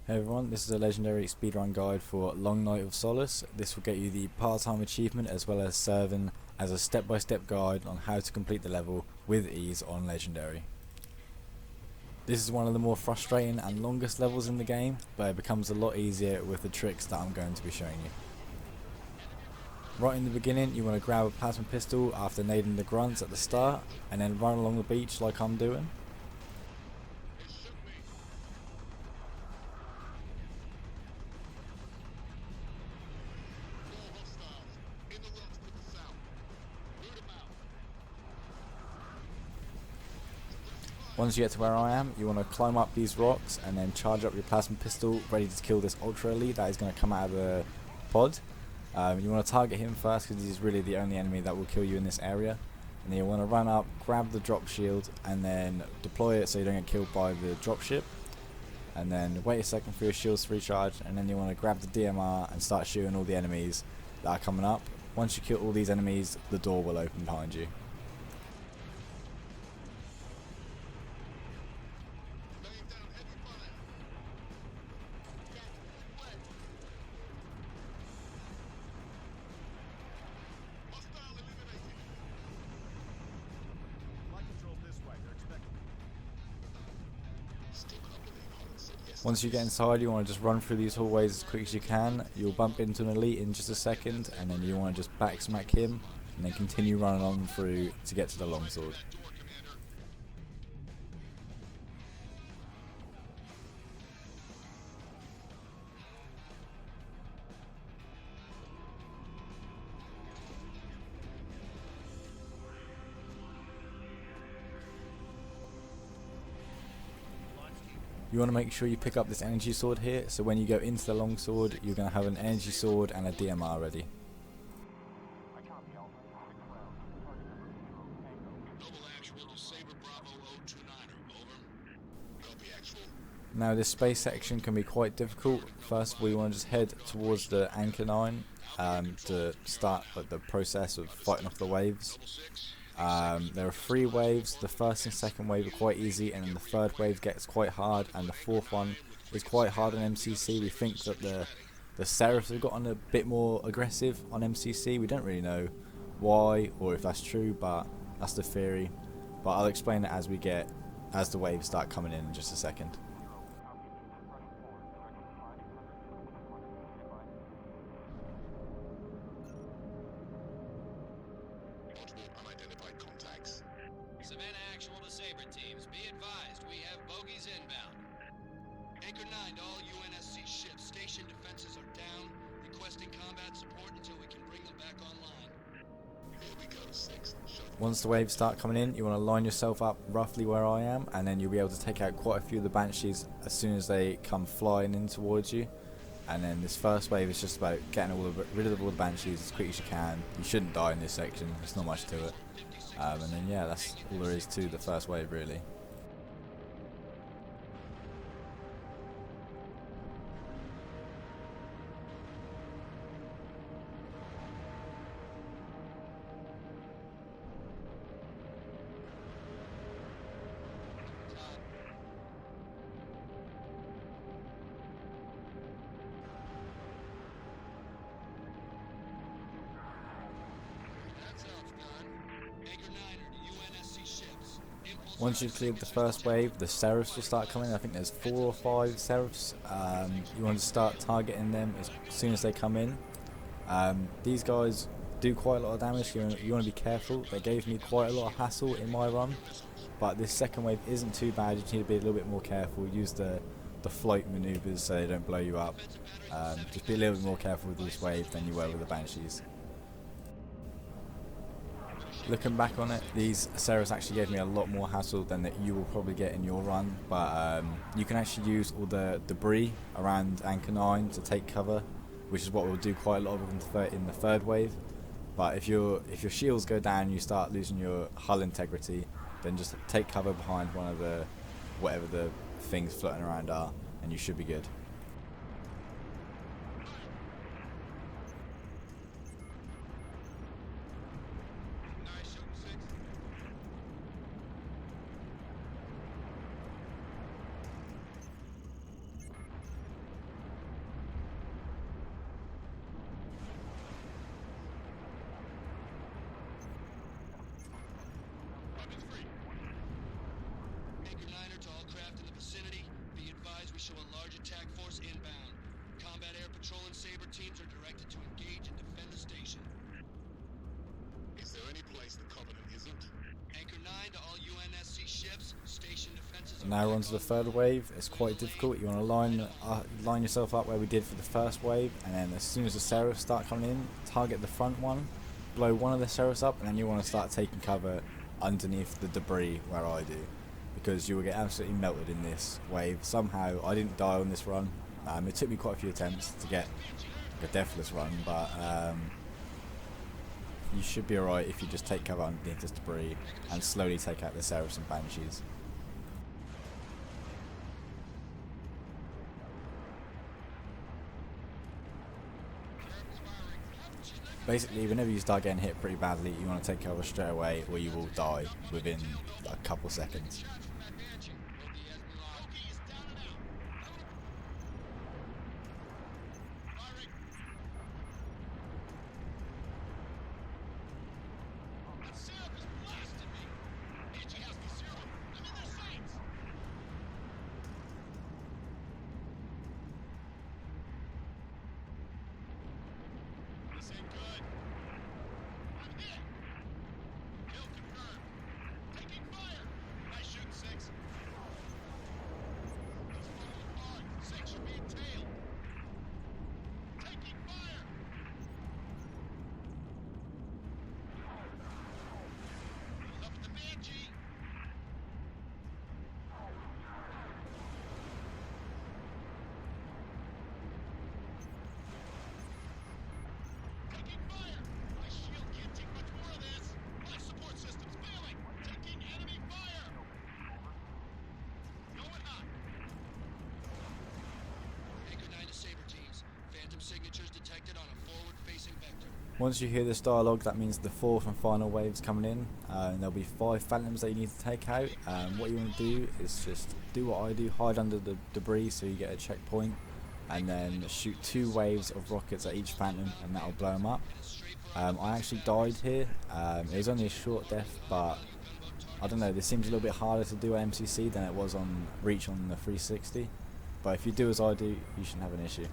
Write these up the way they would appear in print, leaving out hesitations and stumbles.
Hey everyone, this is a legendary speedrun guide for Long Night of Solace. This will get you the part-time achievement as well as serving as a step-by-step guide on how to complete the level with ease on legendary. This is one of the more frustrating and longest levels in the game, but it becomes a lot easier with the tricks that I'm going to be showing you. Right in the beginning, you want to grab a plasma pistol after nading the grunts at the start, and then run along the beach like I'm doing. Once you get to where I am, you want to climb up these rocks and then charge up your plasma pistol ready to kill this ultra elite that is going to come out of the pod. You want to target him first because he's really the only enemy that will kill you in this area. And then you want to run up, grab the drop shield and then deploy it so you don't get killed by the drop ship. And then wait a second for your shields to recharge, and then you want to grab the DMR and start shooting all the enemies that are coming up. Once you kill all these enemies, the door will open behind you. Once you get inside, you want to just run through these hallways as quick as you can. You'll bump into an elite in just a second, and then you want to just back smack him, and then continue running on through to get to the longsword. You want to make sure you pick up this energy sword here, so when you go into the longsword, you're going to have an energy sword and a DMR ready. Now this space section can be quite difficult. First of all, you want to just head towards the Anchor 9 to start the process of fighting off the waves. There are 3 waves. The first and second wave are quite easy, and then the third wave gets quite hard, and the fourth one is quite hard on MCC. We think that the Seraphs have gotten a bit more aggressive on MCC. We don't really know why or if that's true, but that's the theory. But I'll explain it as the waves start coming in just a second. Anchor 9 to all UNSC ships. Station defenses are down. Requesting combat support until we can bring them back online. Here we go, 6. Once the waves start coming in, you want to line yourself up roughly where I am, and then you'll be able to take out quite a few of the Banshees as soon as they come flying in towards you. And then this first wave is just about getting rid of all the Banshees as quick as you can. You shouldn't die in this section, there's not much to it. And then yeah, that's all there is to the first wave really. Once you've cleared the first wave, the Seraphs will start coming. I think there's 4 or 5 Seraphs. You want to start targeting them as soon as they come in. These guys do quite a lot of damage. You want to be careful. They gave me quite a lot of hassle in my run, but this second wave isn't too bad. You just need to be a little bit more careful. Use the float maneuvers so they don't blow you up. Just be a little bit more careful with this wave than you were with the Banshees. Looking back on it, these Seraphs actually gave me a lot more hassle than that you will probably get in your run, but you can actually use all the debris around Anchor 9 to take cover, which is what we'll do quite a lot of in the third wave. But if your shields go down and you start losing your hull integrity, then just take cover behind one of the whatever the things floating around are, and you should be good. Anchor 9er to all craft in the vicinity. Be advised we show a large attack force inbound. Combat air patrol and Sabre teams are directed to engage and defend the station. Is there any place the Covenant isn't? Anchor 9 to all UNSC ships. Station defenses are Now we're on back to the online. third wave. It's quite difficult. You want to line yourself up where we did for the first wave, and then as soon as the Seraphs start coming in, target the front one, blow one of the Seraphs up, and then you want to start taking cover underneath the debris where I do, because you will get absolutely melted in this wave. Somehow I didn't die on this run. It took me quite a few attempts to get a deathless run, but you should be alright if you just take cover underneath this debris and slowly take out the Seraphs and Banshees. Basically, whenever you start getting hit pretty badly, you want to take cover straight away, or you will die within a couple seconds. Signatures detected on a forward-facing vector. Once you hear this dialogue, that means the fourth and final wave's coming in, and there'll be 5 Phantoms that you need to take out. What you want to do is just do what I do, hide under the debris so you get a checkpoint, and then shoot 2 waves of rockets at each Phantom, and that'll blow them up. I actually died here. It was only a short death, but I don't know, this seems a little bit harder to do at MCC than it was on Reach on the 360, but if you do as I do, you shouldn't have an issue.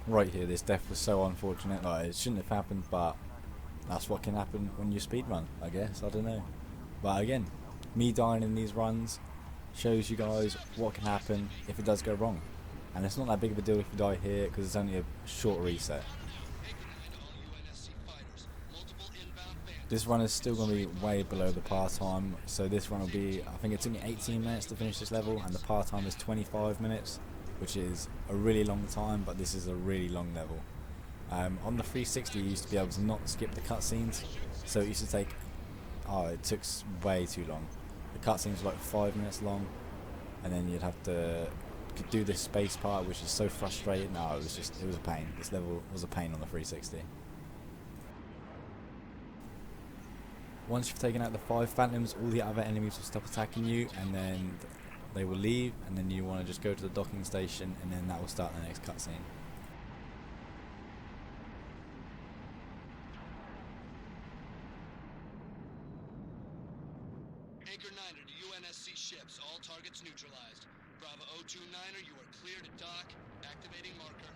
Right here, this death was so unfortunate. Like, it shouldn't have happened, but that's what can happen when you speedrun, I guess. I don't know. But again, me dying in these runs shows you guys what can happen if it does go wrong. And it's not that big of a deal if you die here, because it's only a short reset. This run is still going to be way below the par time, so this run will be, I think it took me 18 minutes to finish this level, and the par time is 25 minutes, which is a really long time, but this is a really long level. On the 360 you used to be able to not skip the cutscenes, so it used to take, it took way too long. The cutscenes were like 5 minutes long, and then you'd have to do this space part, which is so frustrating. No, it was a pain. This level was a pain on the 360. Once you've taken out the 5 Phantoms, all the other enemies will stop attacking you, and then they will leave, and then you want to just go to the docking station, and then that will start the next cutscene. Anchor 9er to UNSC ships, all targets neutralized. Bravo 029er, you are clear to dock. Activating marker.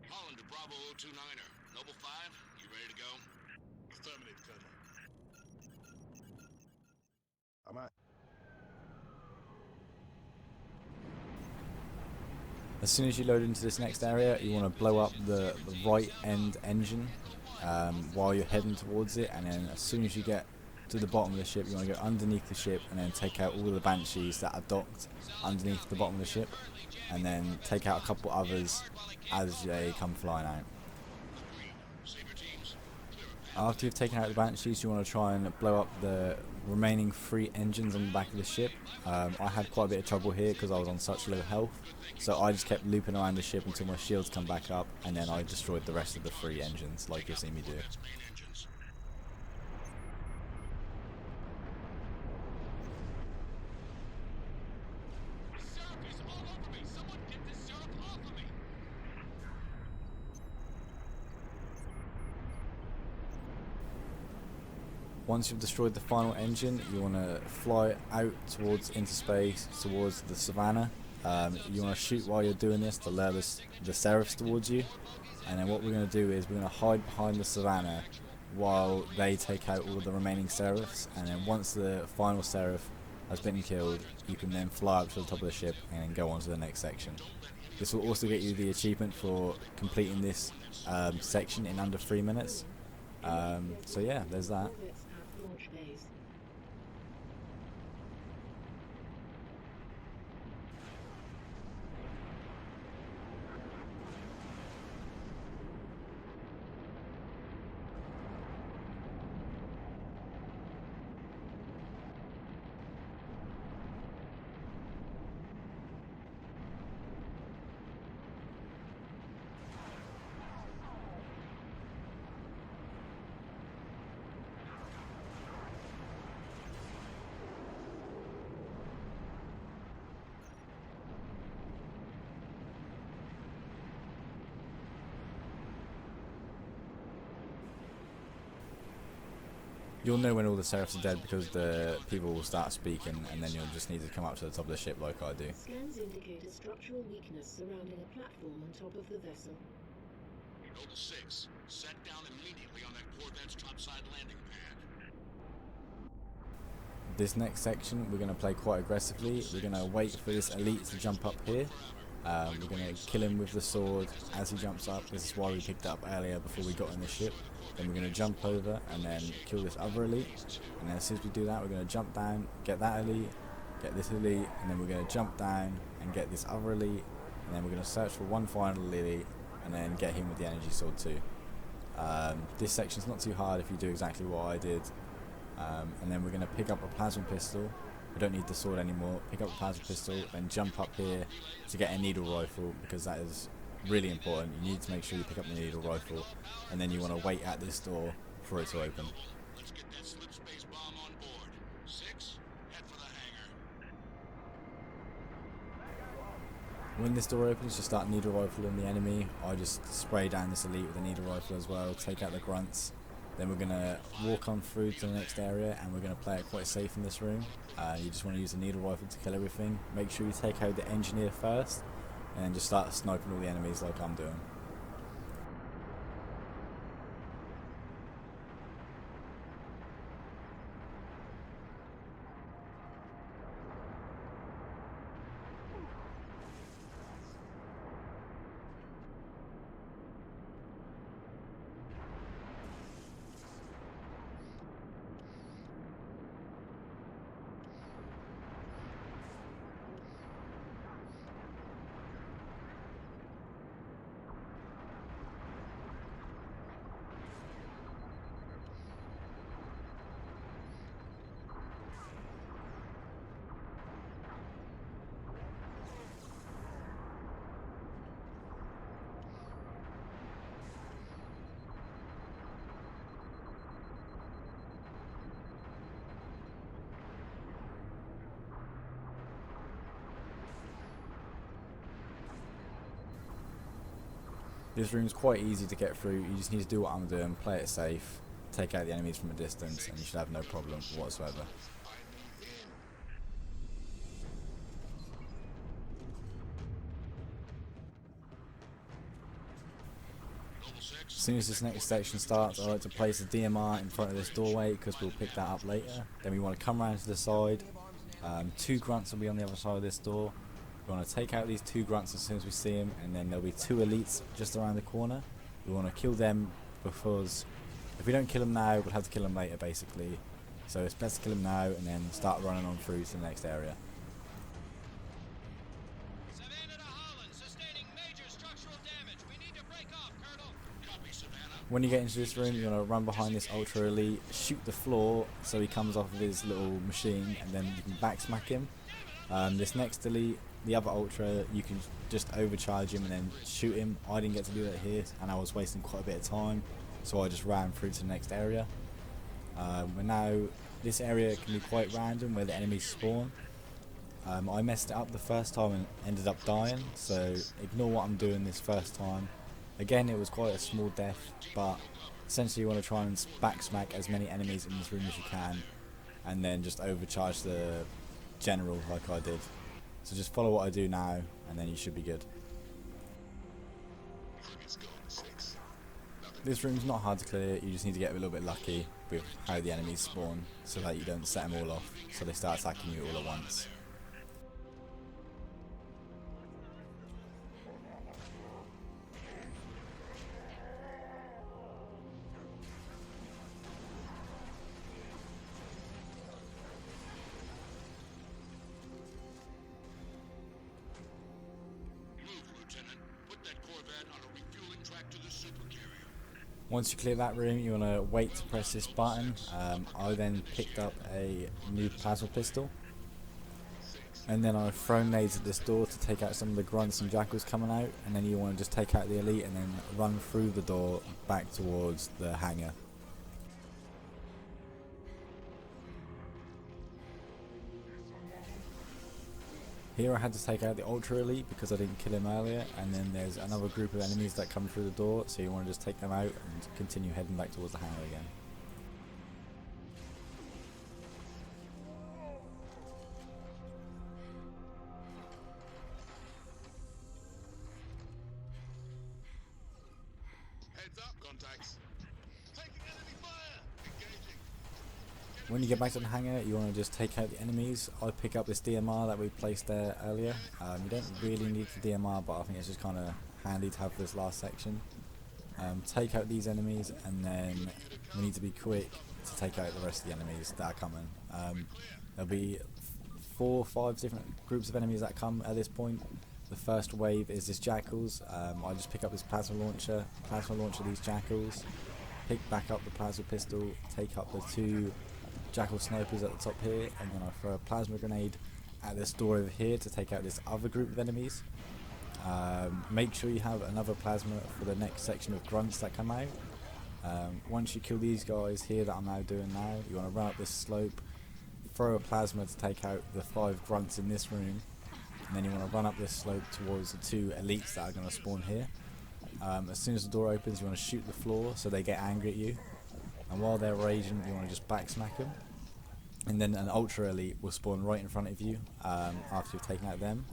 Holland to Bravo 029er. Noble 5, you ready to go? Affirmative, Colonel. I'm out. As soon as you load into this next area, you want to blow up the right end engine while you're heading towards it, and then as soon as you get to the bottom of the ship, you want to go underneath the ship and then take out all of the Banshees that are docked underneath the bottom of the ship, and then take out a couple others as they come flying out. After you've taken out the Banshees, you want to try and blow up the remaining 3 engines on the back of the ship. I had quite a bit of trouble here because I was on such low health, so I just kept looping around the ship until my shields come back up, and then I destroyed the rest of the 3 engines like you've seen me do. Once you've destroyed the final engine, you want to fly out towards into space, towards the savannah. You want to shoot while you're doing this to lure the Seraphs towards you. And then what we're going to do is we're going to hide behind the savannah while they take out all the remaining Seraphs. And then once the final Seraph has been killed, you can then fly up to the top of the ship and then go on to the next section. This will also get you the achievement for completing this section in under 3 minutes. So yeah, there's that. You'll know when all the Seraphs are dead because the people will start speaking, and then you'll just need to come up to the top of the ship like I do. Scans indicate a structural weakness surrounding a platform on top of the vessel. Noble 6, set down immediately on that Corvette's topside landing pad. This next section we're going to play quite aggressively. We're going to wait for this elite to jump up here. We're going to kill him with the sword as he jumps up. This is why we picked it up earlier before we got on the ship. Then we're going to jump over and then kill this other elite. And then as soon as we do that, we're going to jump down, get that elite, get this elite, and then we're going to jump down and get this other elite. And then we're going to search for one final elite and then get him with the energy sword too. This section's not too hard if you do exactly what I did. And then we're going to pick up a plasma pistol. We don't need the sword anymore. Pick up a plasma pistol, then jump up here to get a needle rifle, because that is really important. You need to make sure you pick up the needle rifle, and then you want to wait at this door for it to open. Let's get that slip space bomb on board. 6, head for the hangar. When this door opens, you start needle rifling the enemy. I just spray down this elite with a needle rifle as well, take out the grunts. Then we're going to walk on through to the next area, and we're going to play it quite safe in this room. You just want to use the needle rifle to kill everything. Make sure you take out the engineer first, and then just start sniping all the enemies like I'm doing. This room's quite easy to get through. You just need to do what I'm doing, play it safe, take out the enemies from a distance, and you should have no problem whatsoever. As soon as this next section starts, I like to place a DMR in front of this doorway because we'll pick that up later. Then we want to come around to the side. 2 grunts will be on the other side of this door. We want to take out these 2 grunts as soon as we see them, and then there'll be 2 elites just around the corner. We want to kill them because if we don't kill them now, we'll have to kill them later basically. So it's best to kill them now and then start running on through to the next area. Savannah to Holland, sustaining major structural damage. We need to break off, Colonel. Copy, Savannah. When you get into this room, you're going to run behind this Ultra Elite, shoot the floor so he comes off of his little machine, and then you can backsmack him. This next Elite, the other Ultra, you can just overcharge him and then shoot him. I didn't get to do that here, and I was wasting quite a bit of time, so I just ran through to the next area. But now, this area can be quite random where the enemies spawn. I messed it up the first time and ended up dying, so ignore what I'm doing this first time. Again, it was quite a small death, but Essentially you want to try and back smack as many enemies in this room as you can, and then just overcharge the general like I did. So just follow what I do now, and then you should be good. This room's not hard to clear, you just need to get a little bit lucky with how the enemies spawn, so that you don't set them all off, so they start attacking you all at once. Once you clear that room, you want to wait to press this button. I then picked up a new plasma pistol, and then I've thrown nades at this door to take out some of the grunts and jackals coming out, and then you want to just take out the elite and then run through the door back towards the hangar. Here I had to take out the Ultra Elite because I didn't kill him earlier, and then there's another group of enemies that come through the door, so you want to just take them out and continue heading back towards the hangar again. Heads up, contacts. Taking enemy fire. Engaging. When you get back to the hangar, you want to just take out the enemies. I pick up this DMR that we placed there earlier. You don't really need the DMR, but I think it's just kind of handy to have for this last section. Take out these enemies, and then we need to be quick to take out the rest of the enemies that are coming. There'll be 4 or 5 different groups of enemies that come at this point. The first wave is this jackals. I just pick up this plasma launcher these jackals, pick back up the plasma pistol, take up the 2 jackal snipers at the top here, and then I throw a plasma grenade at this door over here to take out this other group of enemies. Make sure you have another plasma for the next section of grunts that come out. Once you kill these guys here that I'm now doing now, you want to run up this slope, throw a plasma to take out the 5 grunts in this room, and then you want to run up this slope towards the 2 elites that are going to spawn here. As soon as the door opens, you want to shoot the floor so they get angry at you, and while they're raging you want to just back smack them, and then an ultra elite will spawn right in front of you after you've taken out them.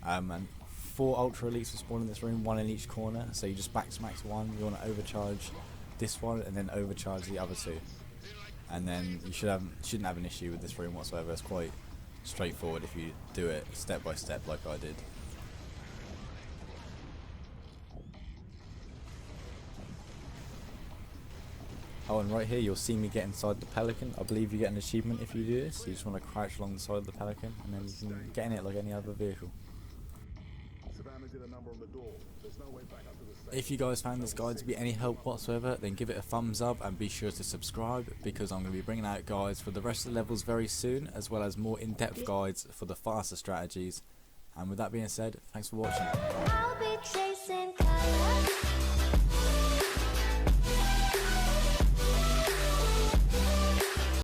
And 4 ultra elites will spawn in this room, 1 in each corner, so you just back smack one, you want to overcharge this one and then overcharge the other 2, and then you shouldn't have an issue with this room whatsoever. It's quite straightforward if you do it step by step like I did. Oh, and right here you'll see me get inside the Pelican. I believe you get an achievement if you do this. You just want to crouch along the side of the Pelican, and then you can get in it like any other vehicle. If you guys found this guide to be any help whatsoever, then give it a thumbs up and be sure to subscribe, because I'm going to be bringing out guides for the rest of the levels very soon, as well as more in-depth guides for the faster strategies. And with that being said, thanks for watching.